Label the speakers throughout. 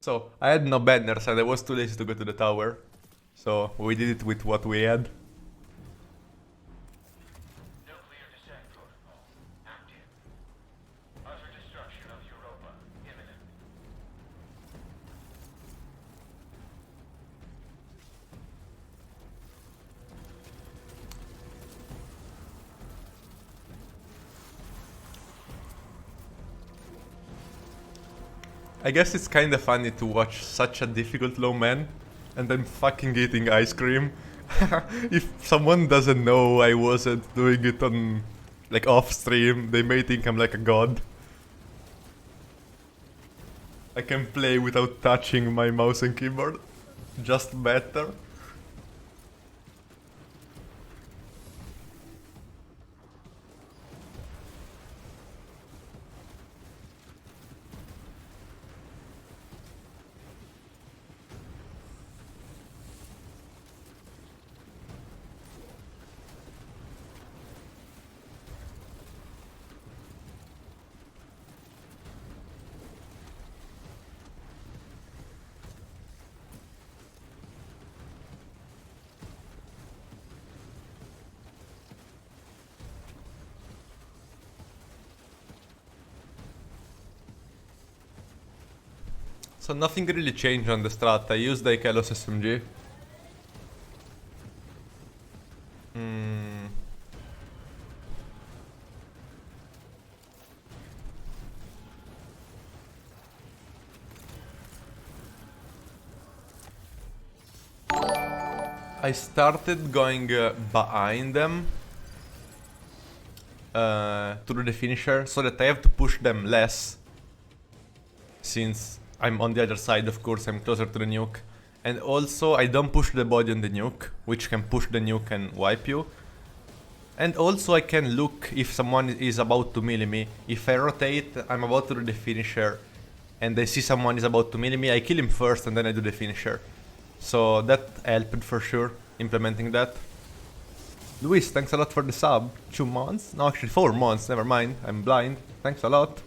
Speaker 1: So, I had no banners and I was too lazy to go to the tower. So, we did it with what we had.
Speaker 2: Nuclear descent protocol active. Utter destruction of Europa imminent.
Speaker 1: I guess it's kinda funny to watch such a difficult low man and I'm fucking eating ice cream. If someone doesn't know I wasn't doing it on like off stream, they may think I'm like a god. I can play without touching my mouse and keyboard. Just better. So nothing really changed on the strat. I used the Ikelos SMG. I started going behind them to do the finisher so that I have to push them less. Since I'm on the other side, of course, I'm closer to the nuke. And also, I don't push the body on the nuke, which can push the nuke and wipe you. And also, I can look if someone is about to melee me. If I rotate, I'm about to do the finisher, and I see someone is about to melee me, I kill him first and then I do the finisher. So that helped for sure, implementing that. Luis, thanks a lot for the sub. 2 months? No, actually 4 months, never mind. I'm blind. Thanks a lot.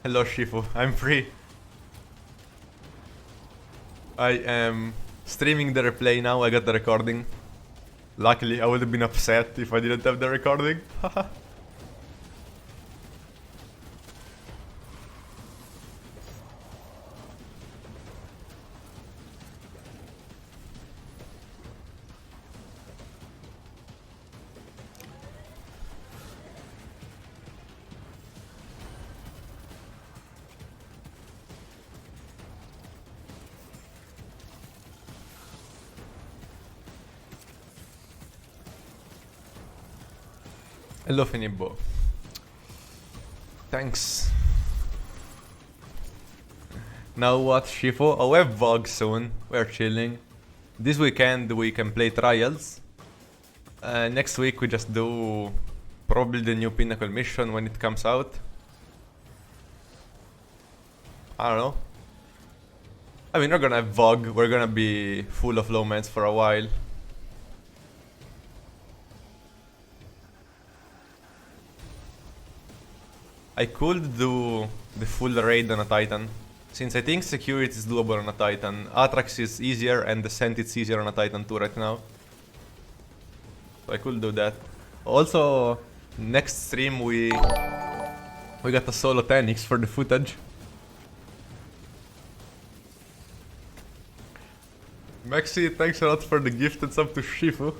Speaker 1: Hello Shifu, I'm free. I am streaming the replay now, I got the recording. Luckily, I would have been upset if I didn't have the recording. Hello Finibo. Thanks. Now what, Shifu? Oh, we have Vogue soon. We're chilling. This weekend we can play Trials. Next week we just do probably the new Pinnacle mission when it comes out. I don't know. I mean, we're gonna have Vogue. We're gonna be full of low mans for a while. I could do the full raid on a Titan, since I think security is doable on a Titan. Atrax is easier and Descent is easier on a Titan too right now. So I could do that. Also, next stream we got a solo 10x for the footage. Maxi, thanks a lot for the gift and sub to Shifu.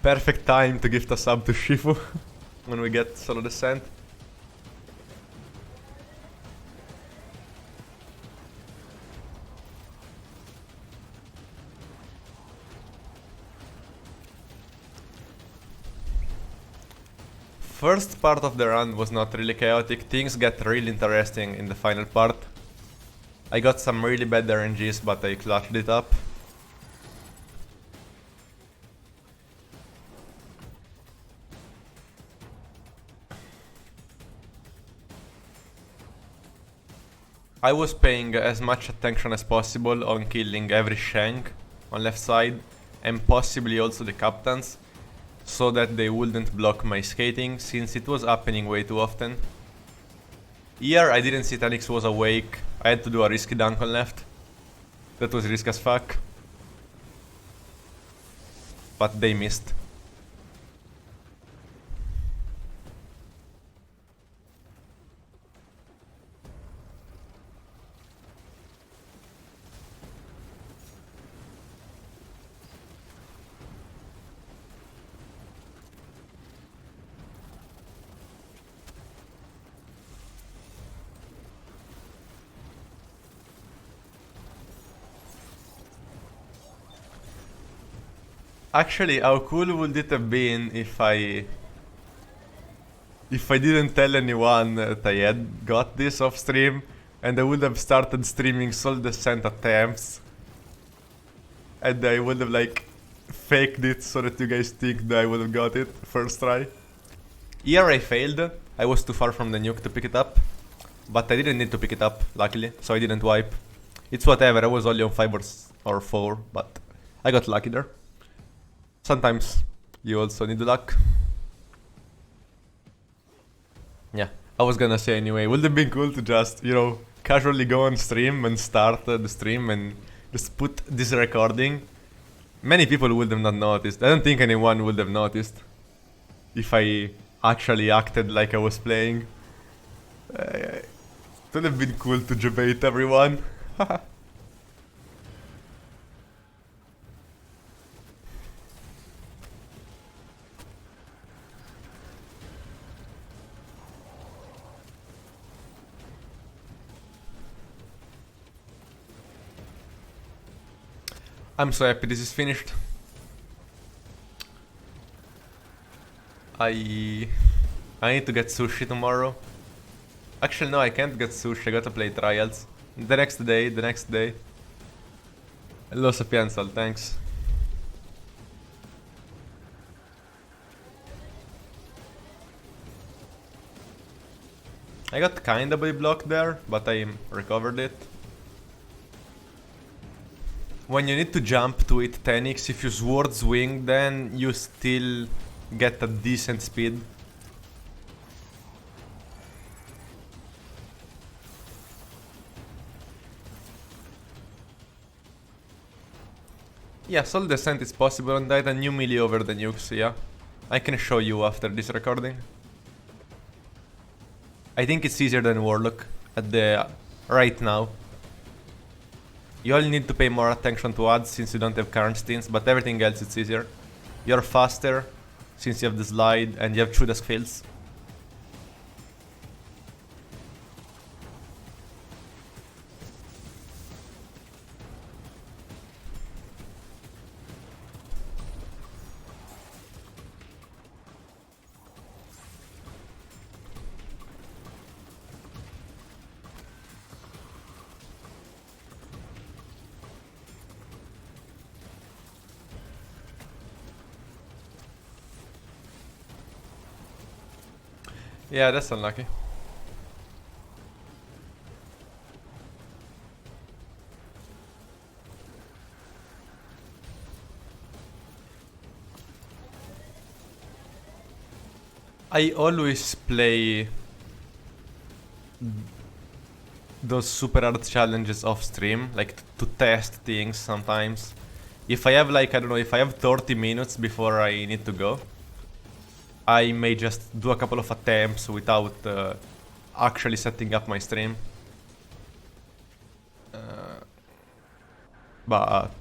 Speaker 1: Perfect time to gift a sub to Shifu when we get solo descent. First part of the run was not really chaotic, things get really interesting in the final part. I got some really bad RNGs, but I clutched it up. I was paying as much attention as possible on killing every shank on left side, and possibly also the captains, so that they wouldn't block my skating, since it was happening way too often. Here I didn't see Tanix was awake, I had to do a risky dunk on left. That was risky as fuck. But they missed. Actually, how cool would it have been if I didn't tell anyone that I had got this off stream, and I would have started streaming soul descent attempts, and I would have like faked it so that you guys think that I would have got it first try. Here I failed. I was too far from the nuke to pick it up, but I didn't need to pick it up, luckily, so I didn't wipe. It's whatever, I was only on 5 or 4, but I got lucky there. Sometimes you also need luck. Yeah, I was gonna say anyway, would it have been cool to just, you know, casually go on stream and start the stream and just put this recording? Many people would have not noticed. I don't think anyone would have noticed if I actually acted like I was playing. It would have been cool to debate everyone. I'm so happy this is finished. I need to get sushi tomorrow. Actually no, I can't get sushi, I gotta play trials. The next day. Hello Sapiensal, thanks. I got kinda body blocked there, but I recovered it. When you need to jump to hit 10x, if you sword swing, then you still get a decent speed. Yeah, soul descent is possible on that, and you melee over the nukes, yeah. I can show you after this recording. I think it's easier than Warlock at the right now. You only need to pay more attention to odds since you don't have current stints, but everything else it's easier. You're faster since you have the slide and you have true desk fields. Yeah, that's unlucky. I always play those super hard challenges off stream, like to test things sometimes. If I have like, I don't know, if I have 30 minutes before I need to go, I may just do a couple of attempts without actually setting up my stream. But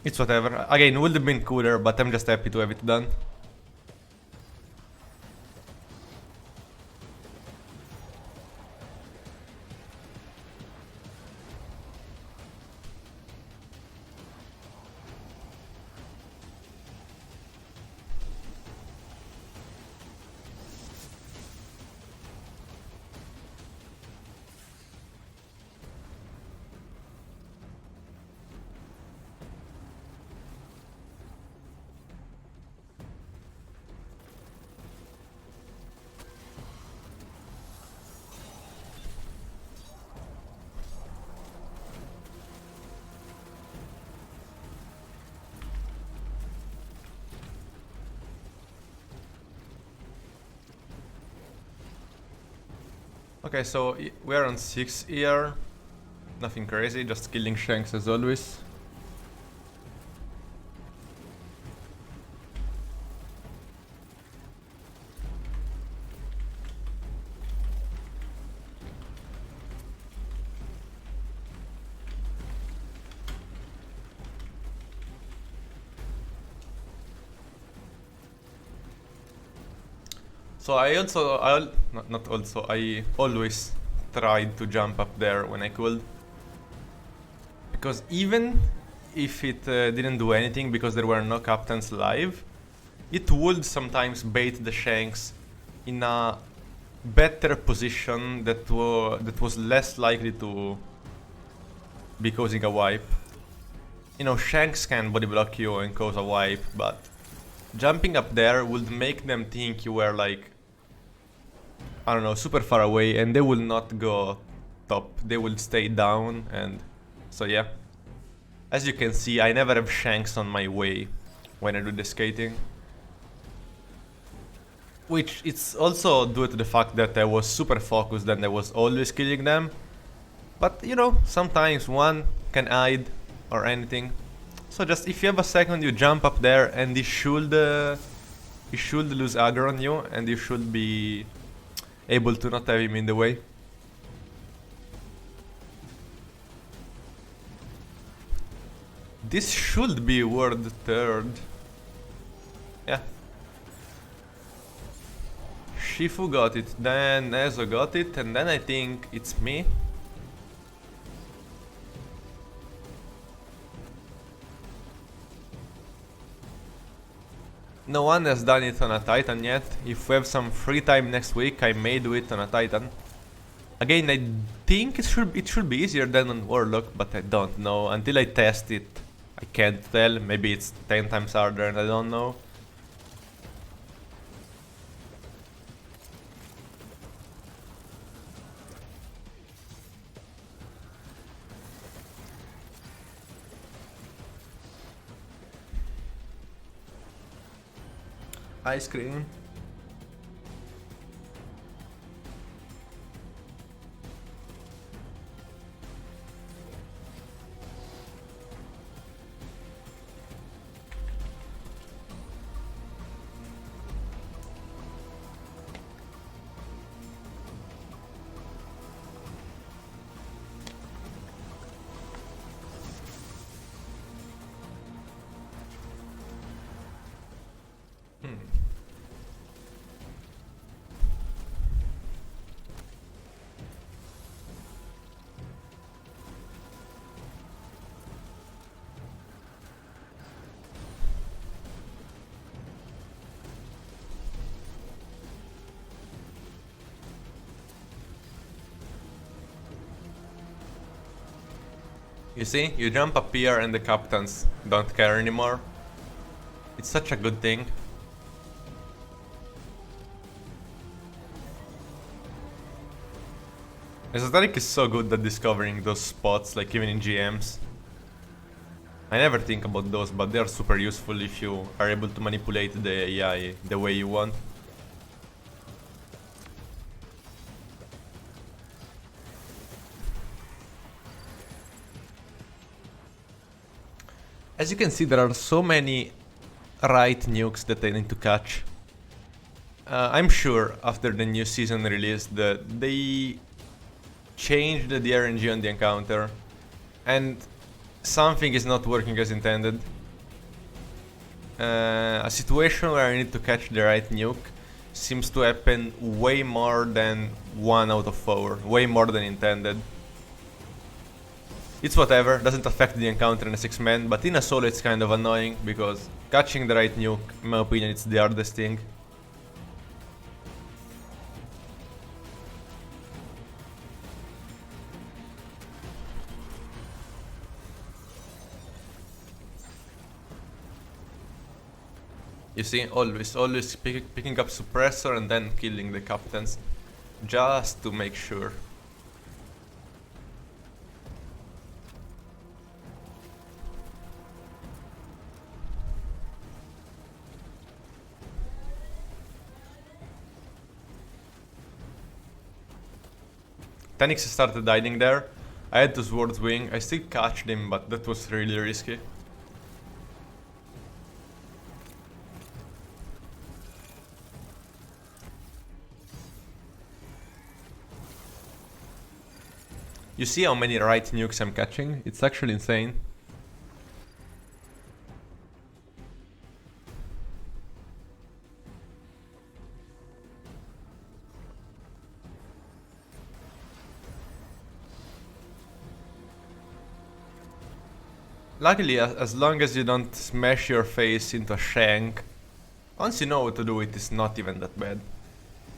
Speaker 1: it's whatever. Again, would have been cooler, but I'm just happy to have it done. Okay, so we're on 6 here. Nothing crazy, just killing shanks as always. So I always tried to jump up there when I could. Because even if it didn't do anything because there were no captains live, it would sometimes bait the shanks in a better position that was less likely to be causing a wipe. You know, shanks can body block you and cause a wipe, but jumping up there would make them think you were like, I don't know, super far away, and they will not go top. They will stay down, and so yeah. As you can see, I never have shanks on my way when I do the skating. Which it's also due to the fact that I was super focused and I was always killing them. But you know, sometimes one can hide or anything. So just if you have a second, you jump up there and he should lose aggro on you, and you should be able to not have him in the way. This should be word third. Yeah. Shifu got it, then Ezo got it, and then I think it's me. No one has done it on a Titan yet. If we have some free time next week, I may do it on a Titan. Again, I think it should be easier than on Warlock, but I don't know. Until I test it, I can't tell. Maybe it's 10 times harder and I don't know. Ice cream. You see, you jump up here and the captains don't care anymore. It's such a good thing. Esoterickk is so good at discovering those spots, like even in GMs. I never think about those, but they are super useful if you are able to manipulate the AI the way you want. As you can see, there are so many right nukes that I need to catch. I'm sure after the new season release that they changed the RNG on the encounter and something is not working as intended. A situation where I need to catch the right nuke seems to happen way more than 1 out of 4, way more than intended. It's whatever, doesn't affect the encounter in a 6-man, but in a solo it's kind of annoying, because catching the right nuke, in my opinion, it's the hardest thing. You see, always picking up suppressor and then killing the captains, just to make sure. Phoenix started hiding there. I had to sword swing. I still catched him, but that was really risky. You see how many right nukes I'm catching? It's actually insane. Luckily, as long as you don't smash your face into a shank, once you know what to do, it is not even that bad.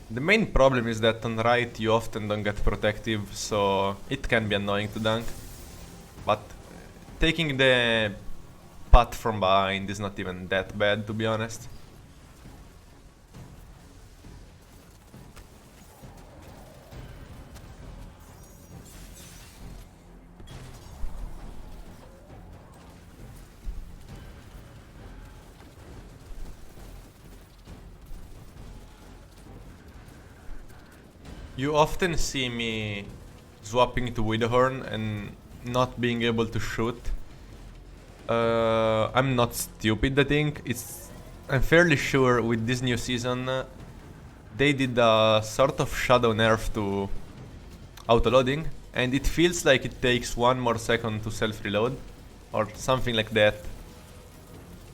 Speaker 1: The main problem is that on right you often don't get protective, so it can be annoying to dunk. But taking the path from behind is not even that bad, to be honest. You often see me swapping to Widowhorn and not being able to shoot. I'm not stupid, I think. I'm fairly sure with this new season they did a sort of shadow nerf to autoloading, and it feels like it takes 1 more second to self-reload or something like that.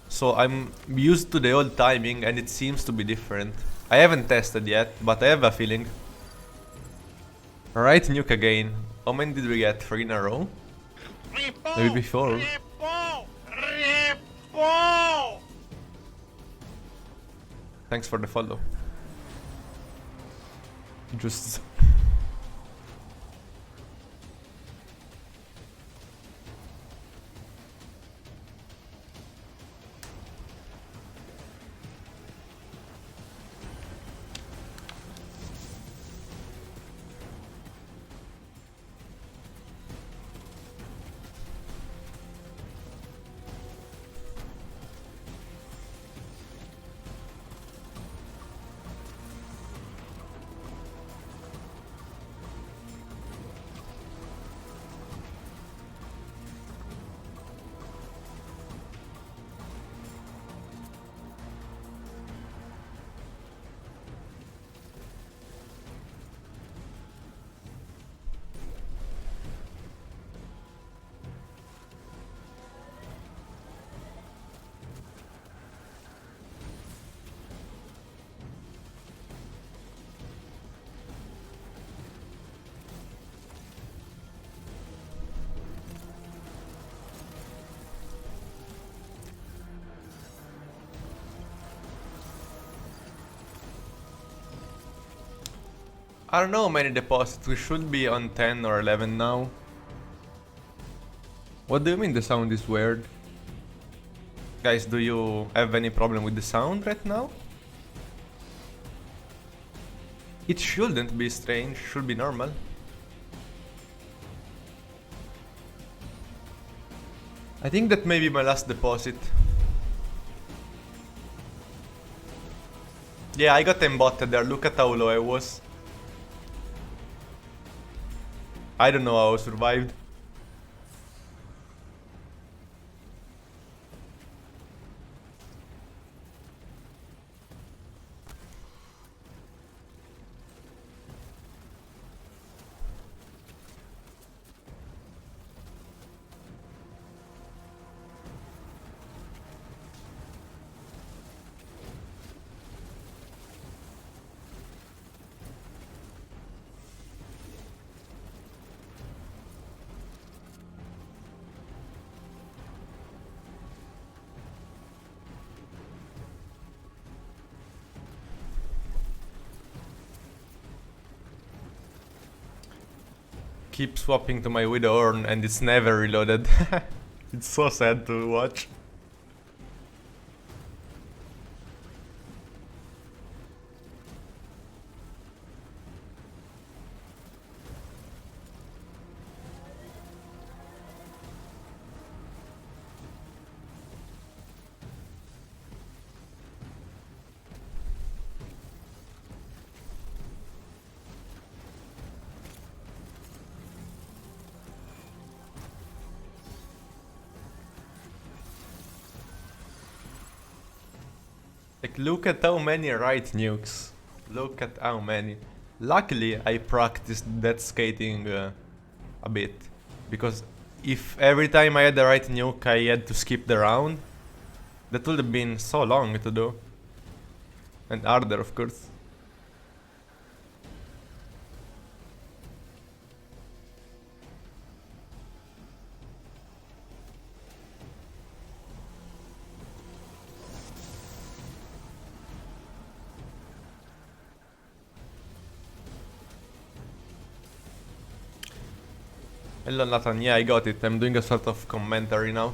Speaker 1: So I'm used to the old timing and it seems to be different. I haven't tested yet, but I have a feeling. Alright, nuke again. How many did we get? 3 in a row? Maybe 4. Thanks for the follow. Just... I don't know how many deposits, we should be on 10 or 11 now. What do you mean the sound is weird? Guys, do you have any problem with the sound right now? It shouldn't be strange, should be normal. I think that may be my last deposit. Yeah, I got embotted there, look at how low I was. I don't know how I survived. Keep swapping to my Widowhorn and it's never reloaded. It's so sad to watch. Like, look at how many right nukes. Look at how many. Luckily, I practiced that skating a bit. Because if every time I had the right nuke I had to skip the round, that would have been so long to do. And harder, of course. Hello Nathan, yeah, I got it. I'm doing a sort of commentary now.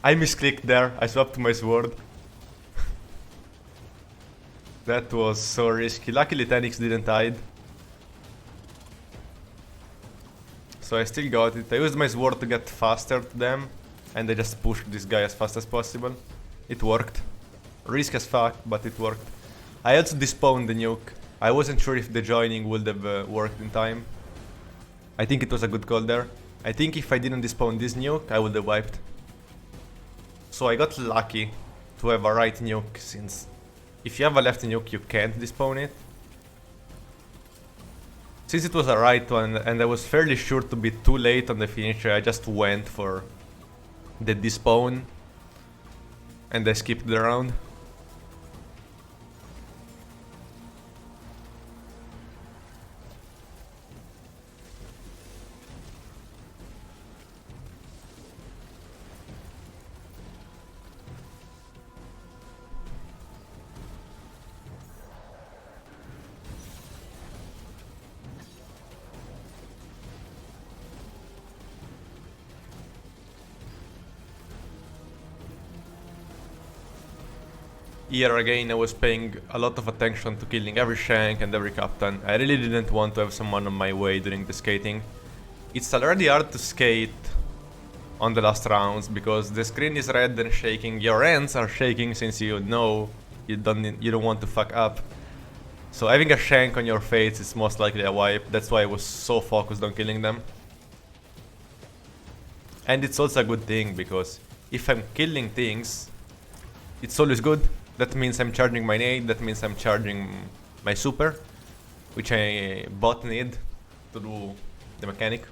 Speaker 1: I misclicked there, I swapped to my sword. That was so risky. Luckily Tenix didn't hide. So I still got it. I used my sword to get faster to them, and I just pushed this guy as fast as possible. It worked. Risk as fuck, but it worked. I also despawned the nuke. I wasn't sure if the joining would have worked in time. I think it was a good call there. I think if I didn't despawn this nuke, I would have wiped. So I got lucky to have a right nuke, since if you have a left nuke you can't despawn it. Since it was a right one and I was fairly sure to be too late on the finisher, I just went for the despawn and I skipped the round. Here again I was paying a lot of attention to killing every shank and every captain. I really didn't want to have someone on my way during the skating. It's already hard to skate on the last rounds because the screen is red and shaking. Your hands are shaking since you know you don't want to fuck up. So having a shank on your face is most likely a wipe. That's why I was so focused on killing them. And it's also a good thing because if I'm killing things, it's always good. That means I'm charging my nade, that means I'm charging my super, which I bot need to do the mechanic.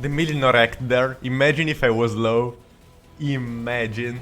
Speaker 1: The millionaire act there. Imagine if I was low. Imagine.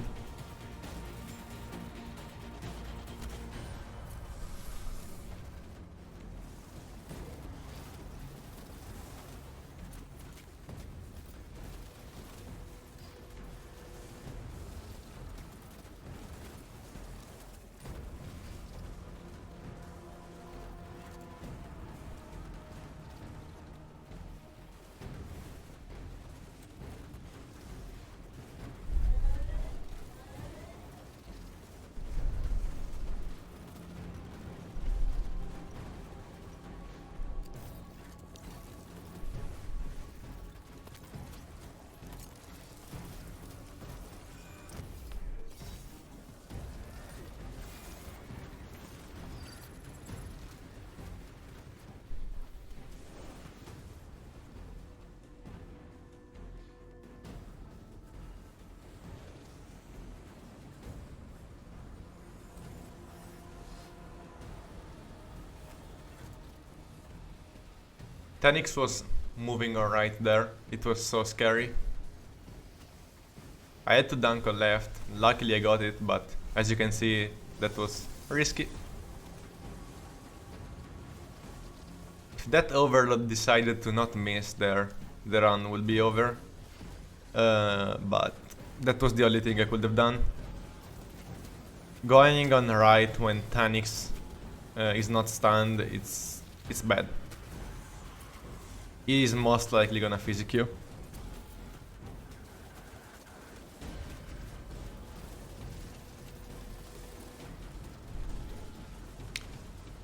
Speaker 1: Tenix was moving alright there. It was so scary. I had to dunk on left. Luckily I got it, but as you can see, that was risky. If that overload decided to not miss there, the run will be over. But that was the only thing I could have done. Going on right when Tanix is not stunned, it's bad. He is most likely gonna physic you.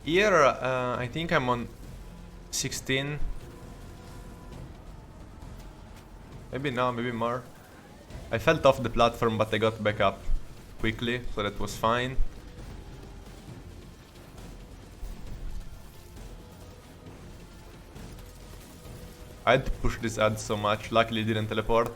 Speaker 1: Here, I think I'm on 16. Maybe now, maybe more. I felt off the platform, but I got back up quickly, so that was fine. I had to push this ad so much, luckily it didn't teleport.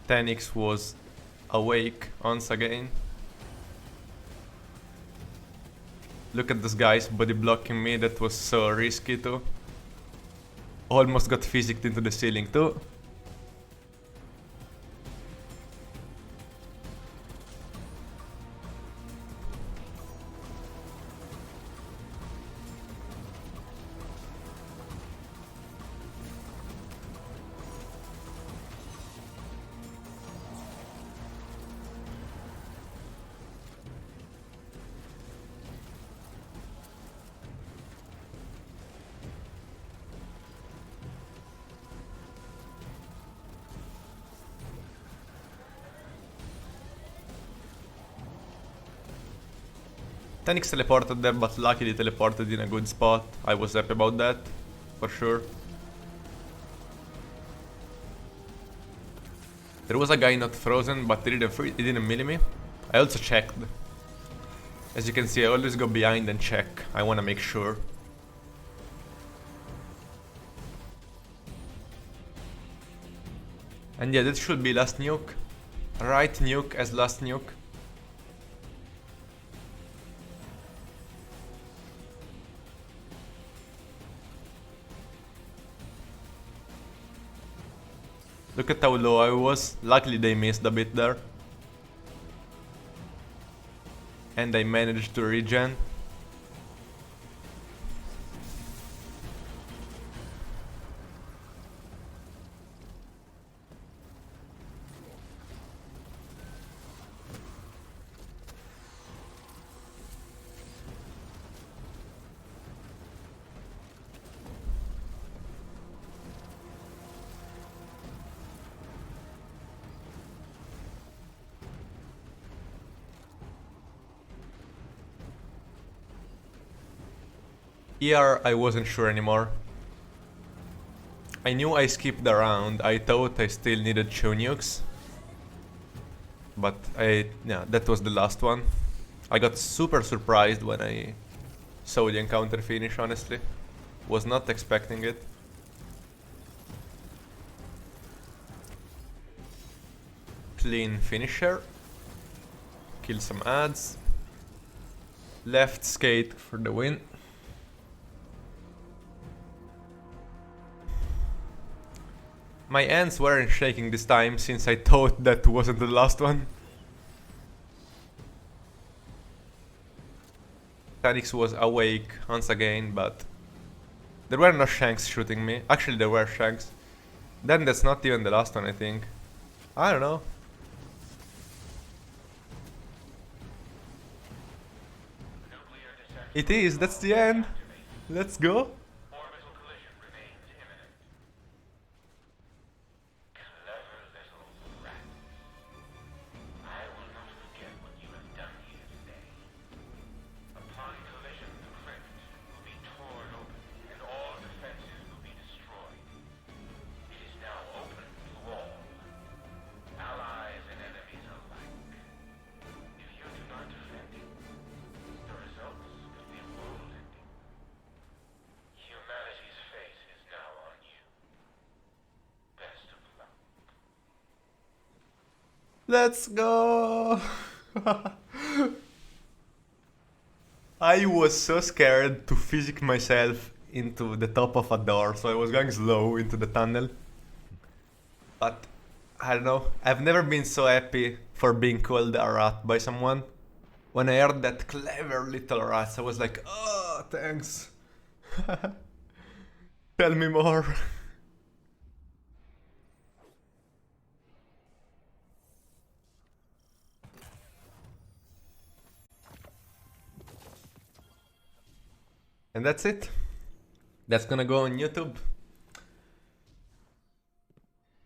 Speaker 1: Tanix was awake once again. Look at this guy's body blocking me, that was so risky too. Almost got physicked into the ceiling too. Tanix teleported there, but luckily teleported in a good spot. I was happy about that, for sure. There was a guy not frozen, but he didn't melee me. I also checked. As you can see, I always go behind and check. I wanna make sure. And yeah, that should be last nuke. Right nuke as last nuke. Look at how low I was. Luckily they missed a bit there. And I managed to regen. Here I wasn't sure anymore. I knew I skipped the round, I thought I still needed 2 nukes. But yeah, that was the last one. I got super surprised when I saw the encounter finish, honestly. Was not expecting it. Clean finisher. Kill some ads. Left skate for the win. My hands weren't shaking this time, since I thought that wasn't the last one. Tanix was awake once again, but there were no shanks shooting me. Actually, there were shanks. Then that's not even the last one, I think. I don't know. It is, that's the end. Let's go.
Speaker 2: Orbital collision remains imminent. Clever little rat. I will not forget what you have done here today. Upon collision, the crypt will be torn open and all defenses will be destroyed. It is now open to all, allies and enemies alike. If you do not defend it, the results could be world-ending.
Speaker 1: Let's go! I was so scared to physic myself into the top of a door, so I was going slow into the tunnel. But I don't know, I've never been so happy for being called a rat by someone. When I heard that clever little rat, I was like, oh, thanks. Tell me more. And that's it. That's gonna go on YouTube.